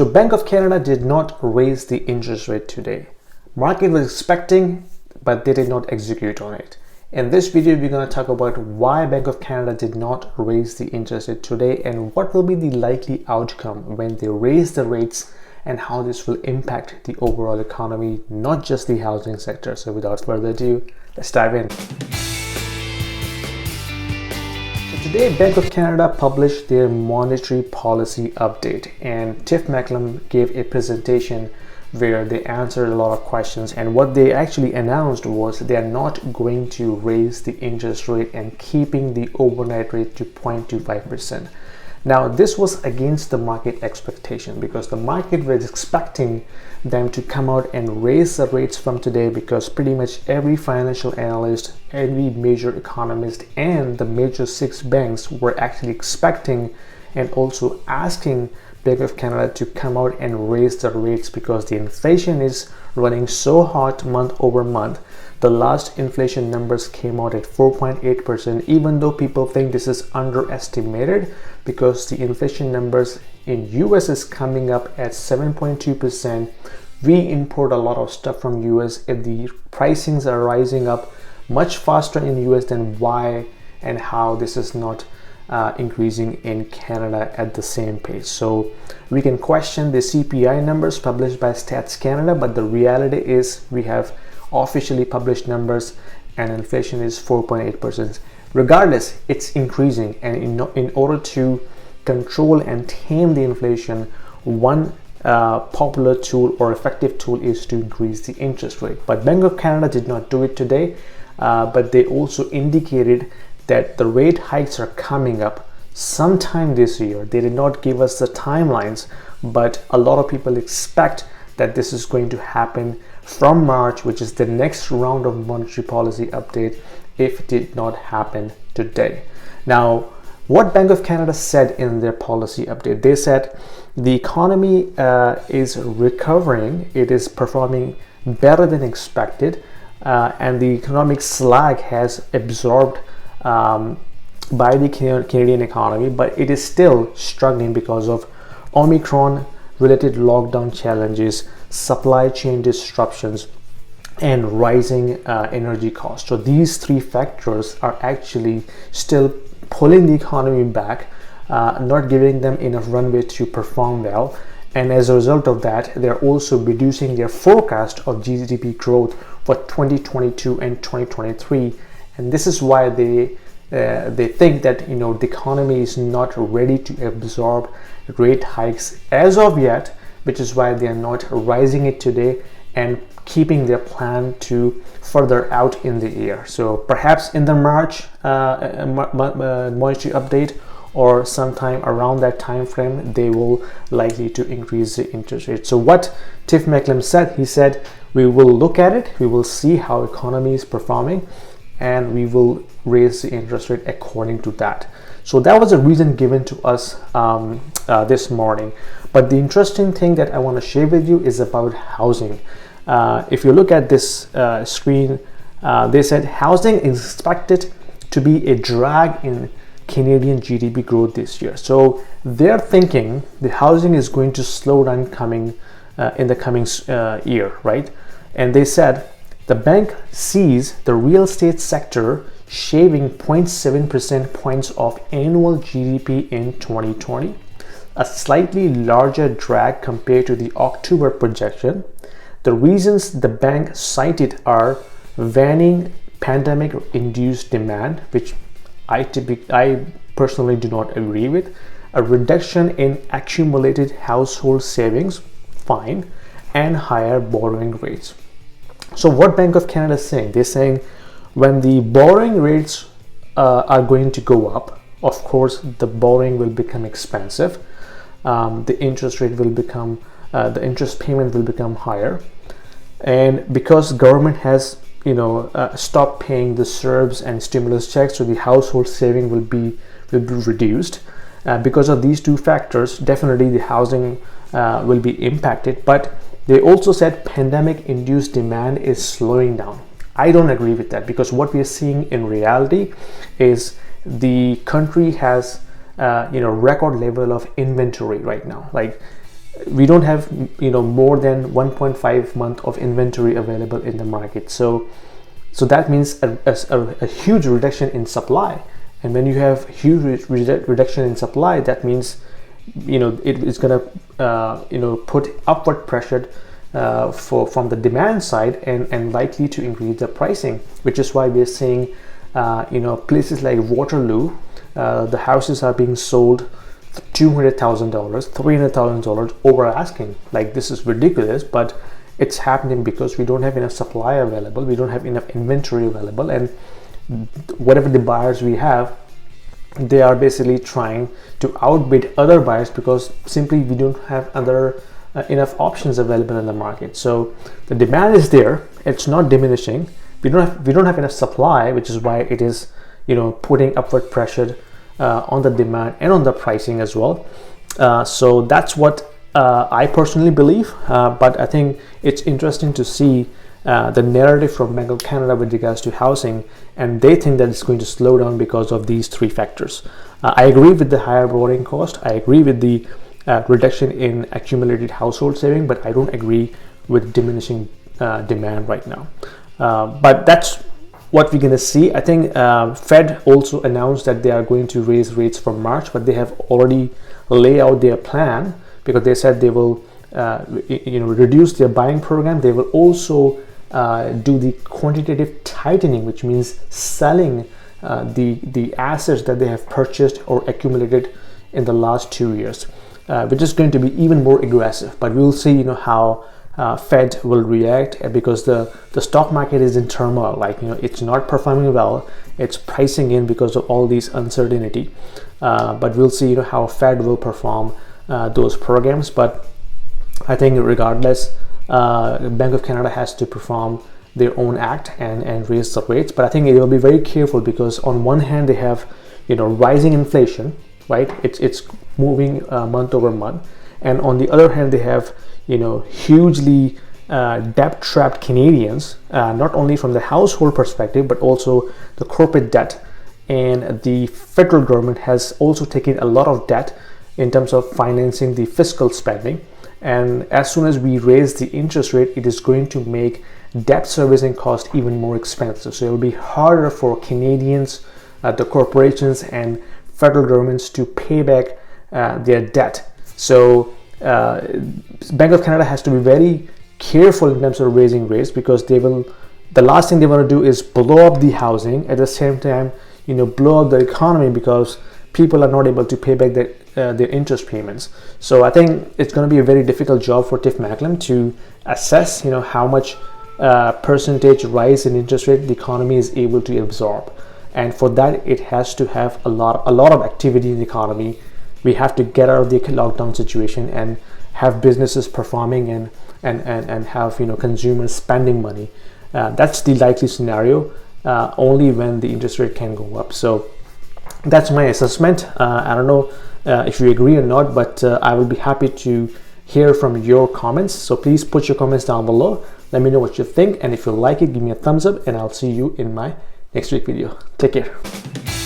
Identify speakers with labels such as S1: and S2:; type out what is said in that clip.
S1: So Bank of Canada did not raise the interest rate today. Market was expecting, but they did not execute on it. In this video, we're going to talk about why Bank of Canada did not raise the interest rate today and what will be the likely outcome when they raise the rates and how this will impact the overall economy, not just the housing sector. So without further ado, let's dive in. Today, Bank of Canada published their monetary policy update, and Tiff Macklem gave a presentation where they answered a lot of questions, and what they actually announced was they are not going to raise the interest rate and keeping the overnight rate to 0.25%. Now, this was against the market expectation because the market was expecting them to come out and raise the rates from today, because pretty much every financial analyst, every major economist, and the major 6 banks were actually expecting and also asking Bank of Canada to come out and raise the rates because the inflation is running so hot month over month. The last inflation numbers came out at 4.8%, even though people think this is underestimated because the inflation numbers in US is coming up at 7.2%. We import a lot of stuff from US, and the pricings are rising up much faster in US than why and how this is not increasing in Canada at the same pace. So we can question the CPI numbers published by Stats Canada, but the reality is we have officially published numbers and inflation is 4.8%. Regardless, it's increasing, and in order to control and tame the inflation, one popular tool or effective tool is to increase the interest rate. But Bank of Canada did not do it today, but they also indicated that the rate hikes are coming up sometime this year. They did not give us the timelines, but a lot of people expect that this is going to happen from March, which is the next round of monetary policy update, if it did not happen today. Now, what Bank of Canada said in their policy update, they said the economy is recovering, it is performing better than expected, and the economic slag has absorbed by the Canadian economy, but it is still struggling because of Omicron related lockdown challenges, supply chain disruptions, and rising energy costs. So these 3 factors are actually still pulling the economy back, not giving them enough runway to perform well. And as a result of that, they're also reducing their forecast of GDP growth for 2022 and 2023. And this is why they think that the economy is not ready to absorb rate hikes as of yet, which is why they are not rising it today and keeping their plan to further out in the year. So perhaps in the March monetary update or sometime around that time frame, they will likely to increase the interest rate. So what Tiff Macklem said, he said, we will look at it, we will see how economy is performing, and we will raise the interest rate according to that. So that was a reason given to us this morning. But the interesting thing that I want to share with you is about housing. If you look at this screen, they said housing is expected to be a drag in Canadian GDP growth this year. So they're thinking the housing is going to slow down in the coming year, right? And they said the bank sees the real estate sector shaving 0.7% points of annual GDP in 2020, a slightly larger drag compared to the October projection. The reasons the bank cited are waning pandemic-induced demand, which I personally do not agree with, a reduction in accumulated household savings, fine, and higher borrowing rates. So what Bank of Canada is saying, they're saying when the borrowing rates are going to go up, of course the borrowing will become expensive, the interest rate will become, the interest payment will become higher, and because government has stopped paying the CERBs and stimulus checks, so the household saving will be reduced. Because of these 2 factors, definitely the housing will be impacted. But they also said pandemic-induced demand is slowing down. I don't agree with that, because what we are seeing in reality is the country has record level of inventory right now. Like we don't have more than 1.5 month of inventory available in the market. So that means a huge reduction in supply. And when you have huge reduction in supply, that means it is going to put upward pressure from the demand side, and likely to increase the pricing, which is why we are seeing places like Waterloo, the houses are being sold $200,000, $300,000 over asking. Like, this is ridiculous, but it's happening because we don't have enough supply available, we don't have enough inventory available, and whatever the buyers we have, they are basically trying to outbid other buyers because simply we don't have other enough options available in the market. So the demand is there, it's not diminishing. We don't have enough supply, which is why it is putting upward pressure on the demand and on the pricing as well. So that's what I personally believe, but I think it's interesting to see the narrative from Bank of Canada with regards to housing, and they think that it's going to slow down because of these three factors. I agree with the higher borrowing cost, I agree with the reduction in accumulated household saving, but I don't agree with diminishing demand right now. But that's what we're going to see. I think Fed also announced that they are going to raise rates from March, but they have already laid out their plan, because they said they will reduce their buying program. They will also do the quantitative tightening, which means selling the assets that they have purchased or accumulated in the last 2 years, which is going to be even more aggressive. But we'll see how Fed will react, because the stock market is in turmoil. Like, it's not performing well, it's pricing in because of all these uncertainty. But we'll see how Fed will perform those programs. But I think regardless, Bank of Canada has to perform their own act and raise the rates. But I think they will be very careful, because on one hand they have rising inflation, right? It's moving month over month, and on the other hand they have hugely debt trapped Canadians, not only from the household perspective but also the corporate debt. And the federal government has also taken a lot of debt in terms of financing the fiscal spending. And as soon as we raise the interest rate, it is going to make debt servicing cost even more expensive. So it will be harder for Canadians, the corporations and federal governments to pay back their debt. So Bank of Canada has to be very careful in terms of raising rates, because the last thing they want to do is blow up the housing, at the same time blow up the economy, because people are not able to pay back their interest payments. So I think it's going to be a very difficult job for Tiff Macklem to assess how much percentage rise in interest rate the economy is able to absorb. And for that, it has to have a lot of activity in the economy. We have to get out of the lockdown situation and have businesses performing and have consumers spending money. That's the likely scenario, only when the interest rate can go up. So that's my assessment. I don't know if you agree or not, but I will be happy to hear from your comments. So please put your comments down below. Let me know what you think, and if you like it, give me a thumbs up, and I'll see you in my next week video. Take care.